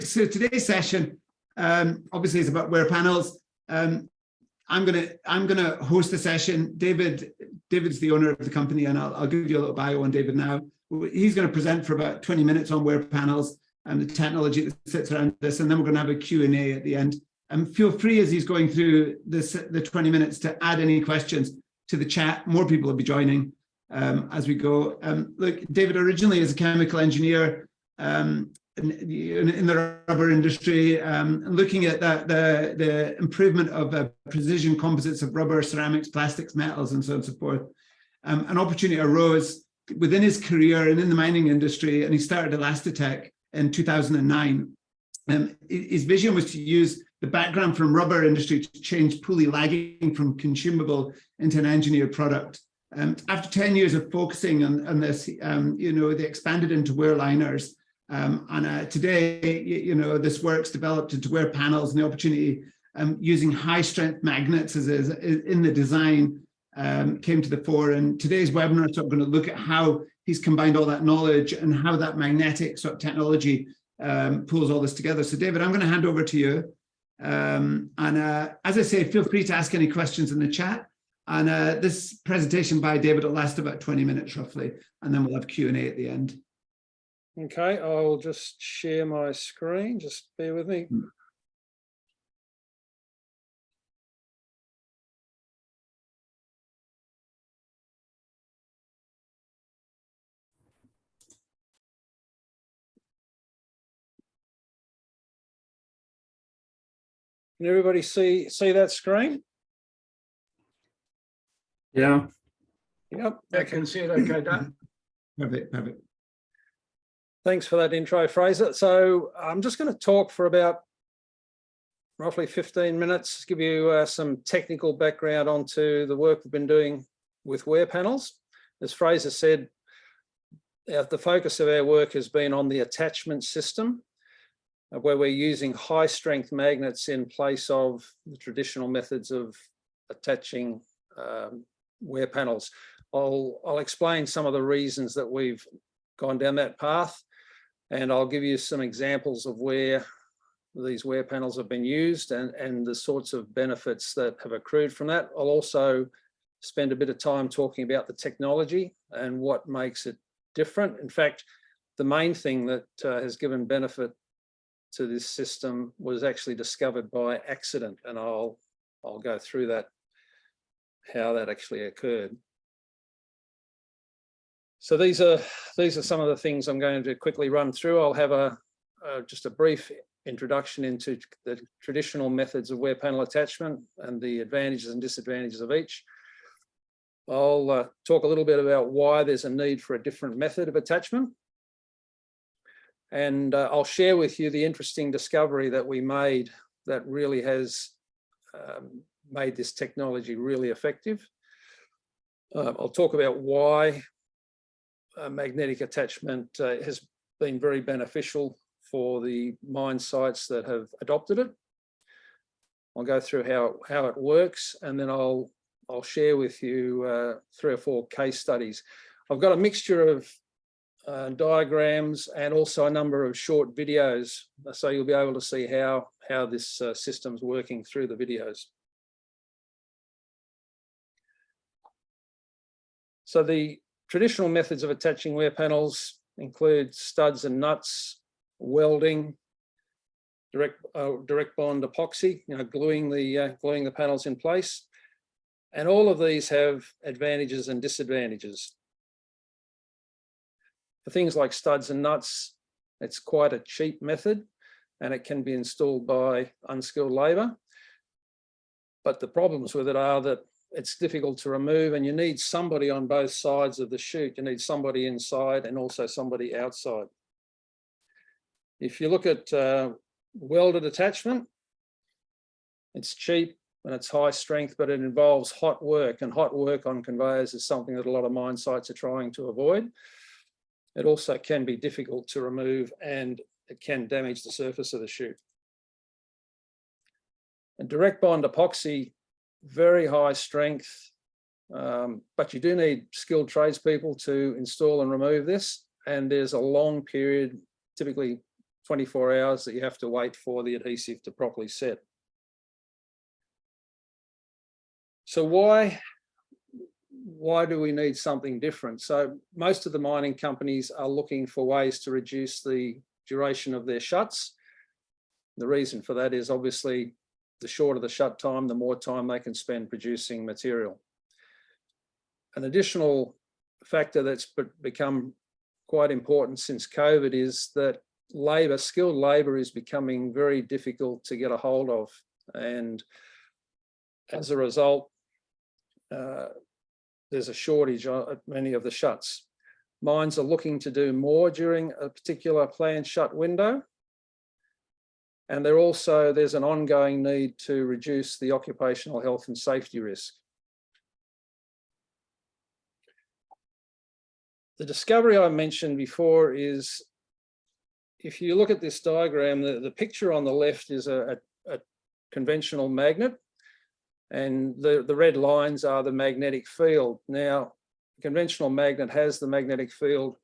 So today's session obviously is about wear panels. I'm gonna host the session. David's the owner of the company, and I'll give you a little bio on David now. He's going to present for about 20 minutes on wear panels and the technology that sits around this, and then we're going to have a Q&A at the end. Feel free as he's going through the 20 minutes to add any questions to the chat. More people will be joining as we go. Look, David originally is a chemical engineer in the rubber industry, looking at the improvement of precision composites of rubber, ceramics, plastics, metals, and so on and so forth. An opportunity arose within his career and in the mining industry, and he started Elastitech in 2009. His vision was to use the background from rubber industry to change pulley lagging from consumable into an engineered product. After 10 years of focusing on this, they expanded into wear liners. Today, this work's developed into wear panels, and the opportunity using high strength magnets as in the design came to the fore. And today's webinar is sort of going to look at how he's combined all that knowledge and how that magnetic sort of technology pulls all this together. So David, I'm going to hand over to you. As I say, feel free to ask any questions in the chat. And this presentation by David will last about 20 minutes roughly, and then we'll have Q&A at the end. Okay, I'll just share my screen. Just bear with me. Can everybody see that screen? Yeah. Yep. I can see it okay, Dan. Perfect. Thanks for that intro, Fraser. So I'm just going to talk for about roughly 15 minutes, give you some technical background onto the work we've been doing with wear panels. As Fraser said, the focus of our work has been on the attachment system, where we're using high strength magnets in place of the traditional methods of attaching wear panels. I'll explain some of the reasons that we've gone down that path, and I'll give you some examples of where these wear panels have been used and the sorts of benefits that have accrued from that. I'll also spend a bit of time talking about the technology and what makes it different. In fact, the main thing that has given benefit to this system was actually discovered by accident, and I'll go through that, how that actually occurred. So these are some of the things I'm going to quickly run through. I'll have just a brief introduction into the traditional methods of wear panel attachment and the advantages and disadvantages of each. I'll talk a little bit about why there's a need for a different method of attachment. And I'll share with you the interesting discovery that we made that really has made this technology really effective. I'll talk about why magnetic attachment has been very beneficial for the mine sites that have adopted it. I'll go through how it works, and then I'll share with you 3 or 4 case studies. I've got a mixture of diagrams and also a number of short videos, so you'll be able to see how this system's working through the videos. So the traditional methods of attaching wear panels include studs and nuts, welding, direct bond epoxy, gluing the panels in place, and all of these have advantages and disadvantages. For things like studs and nuts, it's quite a cheap method and it can be installed by unskilled labour. But the problems with it are that it's difficult to remove, and you need somebody on both sides of the chute. You need somebody inside and also somebody outside. If you look at welded attachment, it's cheap and it's high strength, but it involves hot work, and hot work on conveyors is something that a lot of mine sites are trying to avoid. It also can be difficult to remove, and it can damage the surface of the chute. And direct bond epoxy, very high strength, but you do need skilled tradespeople to install and remove this. And there's a long period, typically 24 hours that you have to wait for the adhesive to properly set. So why do we need something different? So most of the mining companies are looking for ways to reduce the duration of their shuts. The reason for that is obviously the shorter the shut time, the more time they can spend producing material. An additional factor that's become quite important since COVID is that skilled labour is becoming very difficult to get a hold of. And as a result, there's a shortage at many of the shuts. Mines are looking to do more during a particular planned shut window. And there's an ongoing need to reduce the occupational health and safety risk. The discovery I mentioned before is, if you look at this diagram, the picture on the left is a conventional magnet, and the red lines are the magnetic field. Now, a conventional magnet has the magnetic field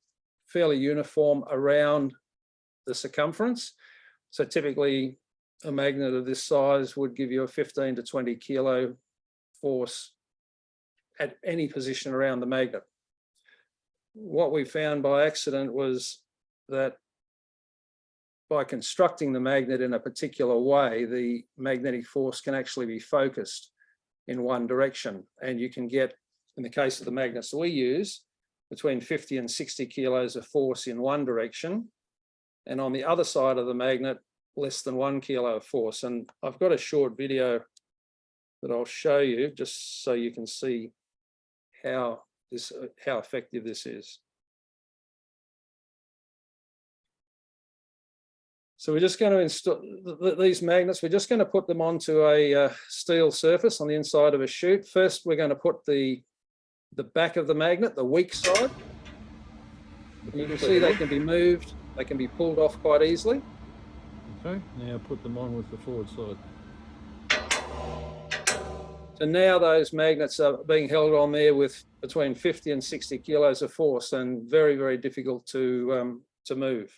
fairly uniform around the circumference. So typically a magnet of this size would give you a 15 to 20 kilo force at any position around the magnet. What we found by accident was that by constructing the magnet in a particular way, the magnetic force can actually be focused in one direction. And you can get, in the case of the magnets we use, between 50 and 60 kilos of force in one direction. And on the other side of the magnet, less than 1 kilo of force. And I've got a short video that I'll show you just so you can see how effective this is. So we're just going to install these magnets. We're just going to put them onto a steel surface on the inside of a chute. First, we're going to put the back of the magnet, the weak side. You can see they can be moved. They can be pulled off quite easily. Okay, now put them on with the forward side. So now those magnets are being held on there with between 50 and 60 kilos of force, and very, very difficult to move.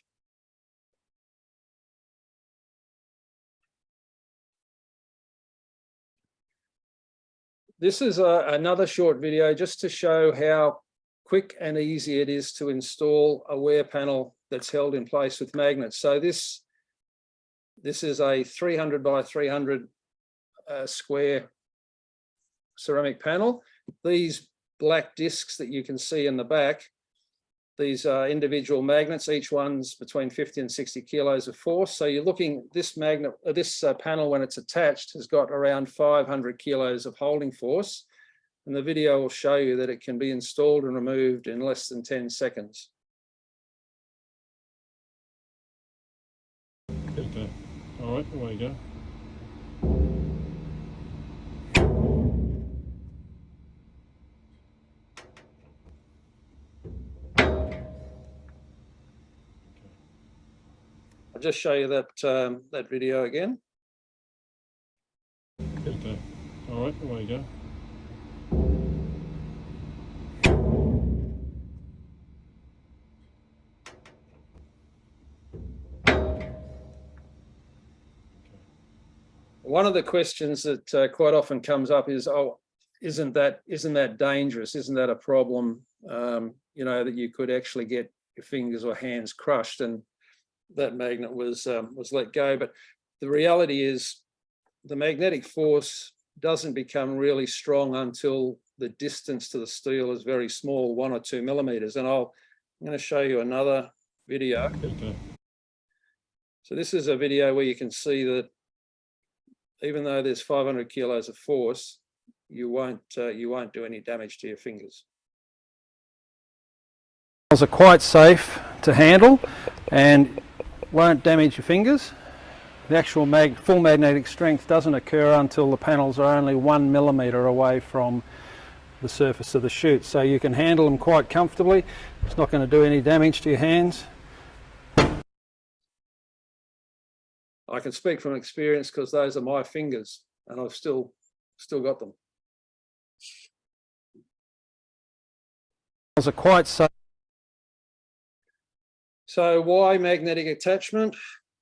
This is another short video just to show how quick and easy it is to install a wear panel that's held in place with magnets. So this is a 300 by 300 square ceramic panel. These black discs that you can see in the back, these are individual magnets, each one's between 50 and 60 kilos of force. So you're looking, this panel, when it's attached, has got around 500 kilos of holding force. And the video will show you that it can be installed and removed in less than 10 seconds. Okay, all right, away you go. I'll just show you that video again. Okay, all right, away you go. One of the questions that quite often comes up is, oh, isn't that dangerous? Isn't that a problem? You know, that you could actually get your fingers or hands crushed, and that magnet was let go. But the reality is, the magnetic force doesn't become really strong until the distance to the steel is very small, 1 or 2 millimeters. And I'm going to show you another video. Okay. So this is a video where you can see that even though there's 500 kilos of force, you won't do any damage to your fingers. Are quite safe to handle and won't damage your fingers. The actual full magnetic strength doesn't occur until the panels are only 1 millimeter away from the surface of the chute. So you can handle them quite comfortably. It's not going to do any damage to your hands. I can speak from experience because those are my fingers and I've still got them. Are quite safe. So why magnetic attachment?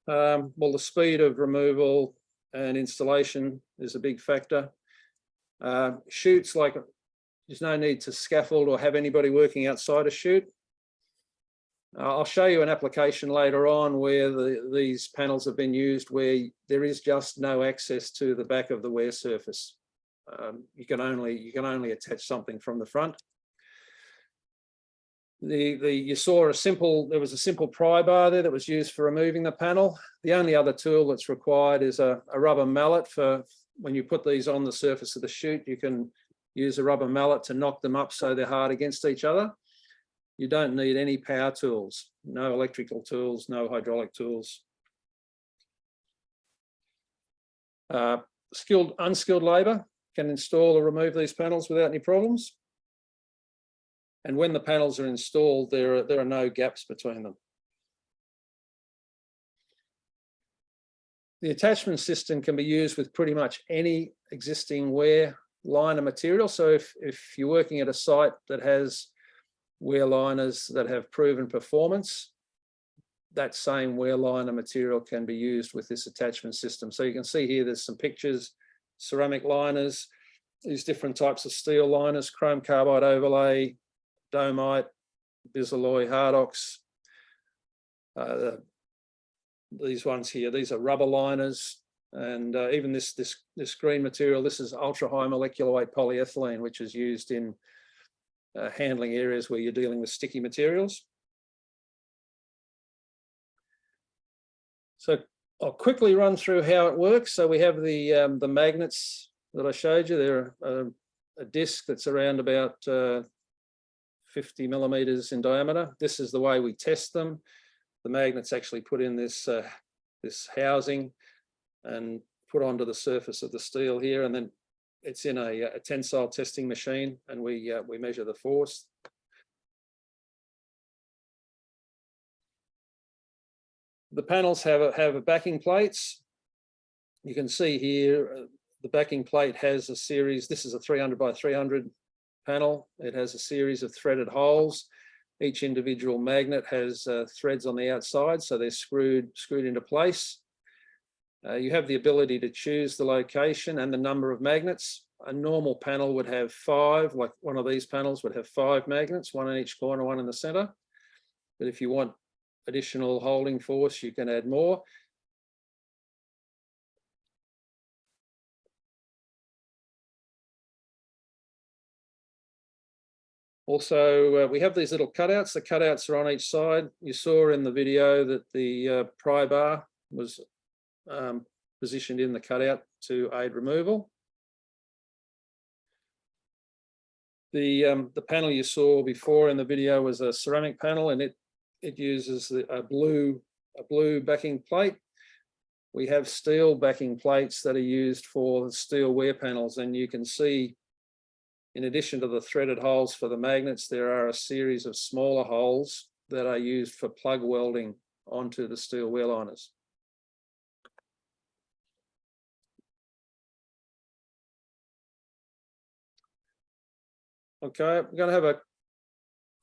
Well, the speed of removal and installation is a big factor. Chutes, like, there's no need to scaffold or have anybody working outside a chute. I'll show you an application later on where these panels have been used where there is just no access to the back of the wear surface. You can only attach something from the front. You saw there was a simple pry bar there that was used for removing the panel. The only other tool that's required is a rubber mallet for when you put these on the surface of the chute. You can use a rubber mallet to knock them up so they're hard against each other. You don't need any power tools, no electrical tools, no hydraulic tools. Unskilled labour can install or remove these panels without any problems. And when the panels are installed, there are no gaps between them. The attachment system can be used with pretty much any existing wear liner material. So if you're working at a site that has wear liners that have proven performance, that same wear liner material can be used with this attachment system. So you can see here, there's some pictures, ceramic liners, these different types of steel liners, chrome carbide overlay, Domite, Bisalloy, Hardox. These ones here, these are rubber liners, and even this green material, this is ultra high molecular weight polyethylene, which is used in handling areas where you're dealing with sticky materials. So I'll quickly run through how it works. So we have the magnets that I showed you. They're a disc that's around about 50 millimeters in diameter. This is the way we test them. The magnets actually put in this housing and put onto the surface of the steel here, and then it's in a tensile testing machine, and we measure the force. The panels have backing plates. You can see here the backing plate has a series. This is a 300 by 300 panel. It has a series of threaded holes. Each individual magnet has threads on the outside, so they're screwed into place. You have the ability to choose the location and the number of magnets. A normal panel would have 5, like one of these panels would have 5 magnets, 1 in each corner, 1 in the center. But if you want additional holding force, you can add more. Also, we have these little cutouts. The cutouts are on each side. You saw in the video that the pry bar was positioned in the cutout to aid removal. The panel you saw before in the video was a ceramic panel, and it uses a blue backing plate. We have steel backing plates that are used for the steel wear panels, and you can see, in addition to the threaded holes for the magnets, there are a series of smaller holes that are used for plug welding onto the steel wear liners. Okay, we're going to have a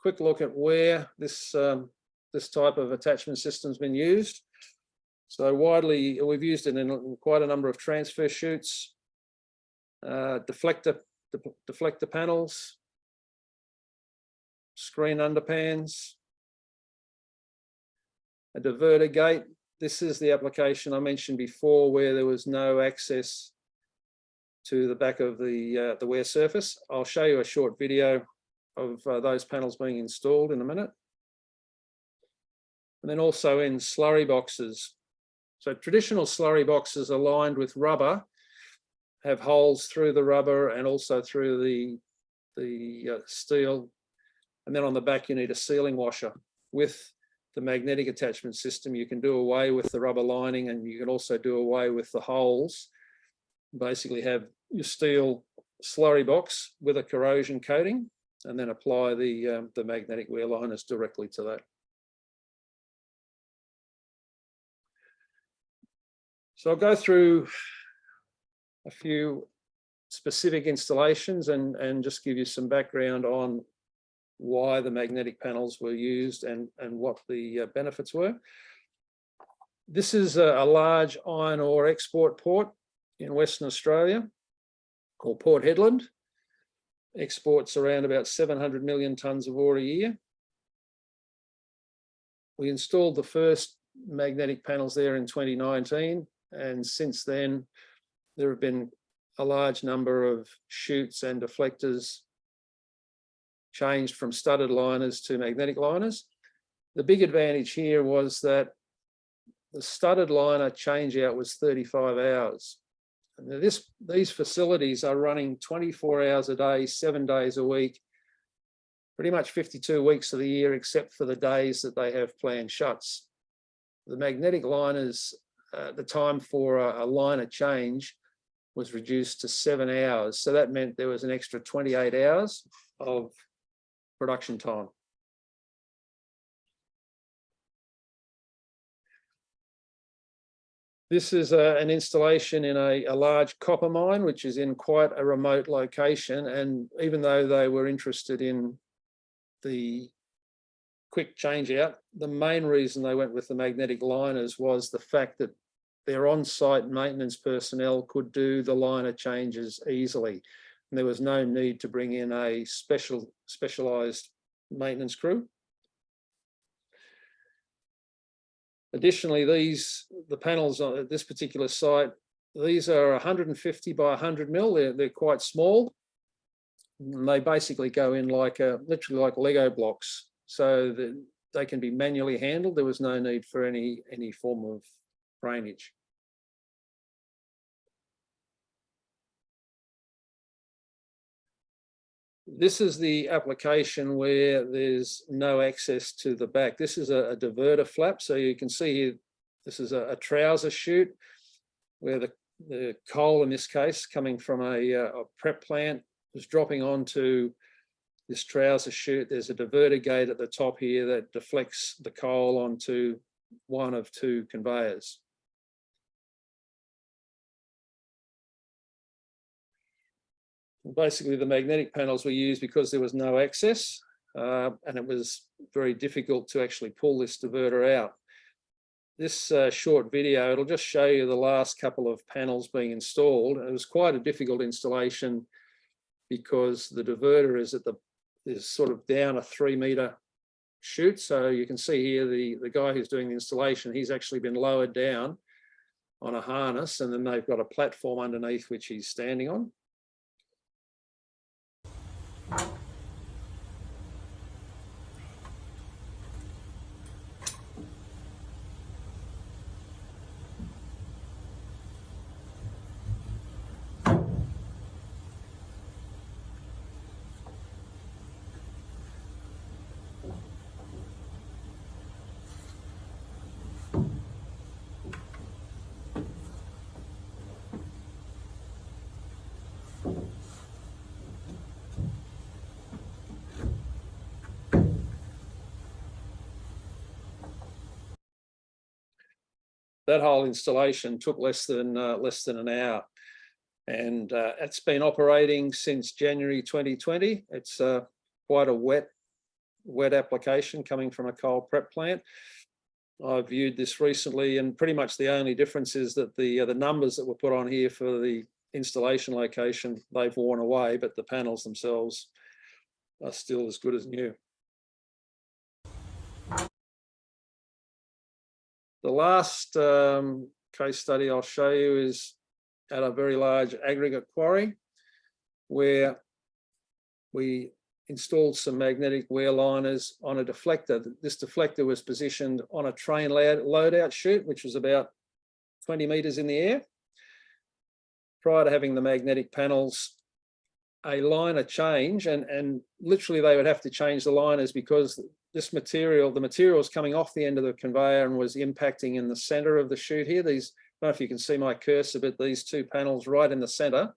quick look at where this type of attachment system has been used. So widely, we've used it in quite a number of transfer chutes, deflector panels, screen underpans, a diverter gate. This is the application I mentioned before where there was no access to the back of the wear surface. I'll show you a short video of those panels being installed in a minute. And then also in slurry boxes. So traditional slurry boxes are lined with rubber, have holes through the rubber and also through the steel. And then on the back, you need a sealing washer. With the magnetic attachment system, you can do away with the rubber lining, and you can also do away with the holes. Basically have your steel slurry box with a corrosion coating, and then apply the magnetic wear liners directly to that. So I'll go through a few specific installations and just give you some background on why the magnetic panels were used and what the benefits were. This is a large iron ore export port in Western Australia called Port Hedland. Exports around about 700 million tonnes of ore a year. We installed the first magnetic panels there in 2019, and since then there have been a large number of chutes and deflectors changed from studded liners to magnetic liners. The big advantage here was that the studded liner changeout was 35 hours. And these facilities are running 24 hours a day, 7 days a week, pretty much 52 weeks of the year, except for the days that they have planned shuts. The magnetic liners, the time for a liner change was reduced to 7 hours. So that meant there was an extra 28 hours of production time. This is an installation in a large copper mine, which is in quite a remote location. And even though they were interested in the quick change out, the main reason they went with the magnetic liners was the fact that their on-site maintenance personnel could do the liner changes easily. And there was no need to bring in a specialized maintenance crew. Additionally, the panels on this particular site, these are 150 by 100 mil. They're quite small. And they basically go in like literally like Lego blocks, so that they can be manually handled. There was no need for any form of drainage. This is the application where there's no access to the back. This is a diverter flap. So you can see here, this is a trouser chute where the coal, in this case, coming from a prep plant, is dropping onto this trouser chute. There's a diverter gate at the top here that deflects the coal onto one of two conveyors. Basically, the magnetic panels were used because there was no access, and it was very difficult to actually pull this diverter out. This short video, it'll just show you the last couple of panels being installed. It was quite a difficult installation because the diverter is sort of down a 3-meter chute. So you can see here the guy who's doing the installation, he's actually been lowered down on a harness, and then they've got a platform underneath which he's standing on. That whole installation took less than an hour, and it's been operating since January 2020. It's quite a wet application coming from a coal prep plant. I viewed this recently, and pretty much the only difference is that the numbers that were put on here for the installation location, they've worn away, but the panels themselves are still as good as new. The last case study I'll show you is at a very large aggregate quarry where we installed some magnetic wear liners on a deflector. This deflector was positioned on a train loadout chute, which was about 20 meters in the air. Prior to having the magnetic panels, a liner change, and literally they would have to change the liners because this material, the material was coming off the end of the conveyor and was impacting in the center of the chute here. These, I don't know if you can see my cursor, but these two panels right in the center.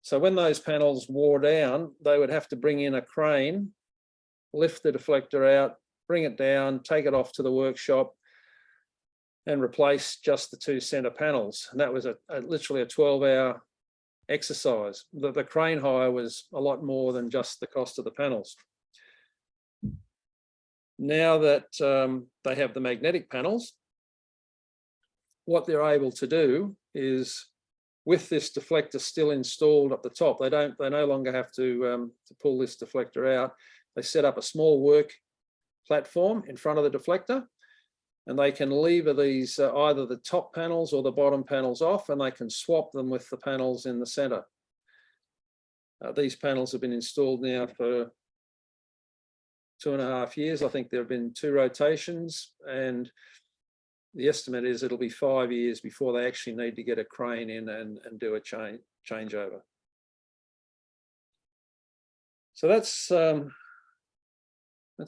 So when those panels wore down, they would have to bring in a crane, lift the deflector out, bring it down, take it off to the workshop and replace just the two center panels. And that was literally a 12-hour exercise. The crane hire was a lot more than just the cost of the panels. Now that they have the magnetic panels, what they're able to do is, with this deflector still installed up the top, they no longer have to pull this deflector out. They set up a small work platform in front of the deflector, and they can lever these either the top panels or the bottom panels off, and they can swap them with the panels in the center. These panels have been installed now for 2.5 years. I think there have been 2 rotations, and the estimate is it'll be 5 years before they actually need to get a crane in and do a changeover. So that's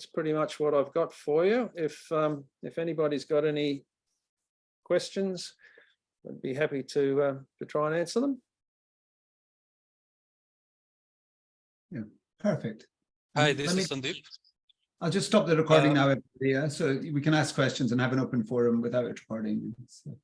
pretty much what I've got for you. If anybody's got any questions, I'd be happy to try and answer them. Yeah, perfect. Hi, this is Sandeep. I'll just stop the recording now, everybody, so we can ask questions and have an open forum without it recording. So.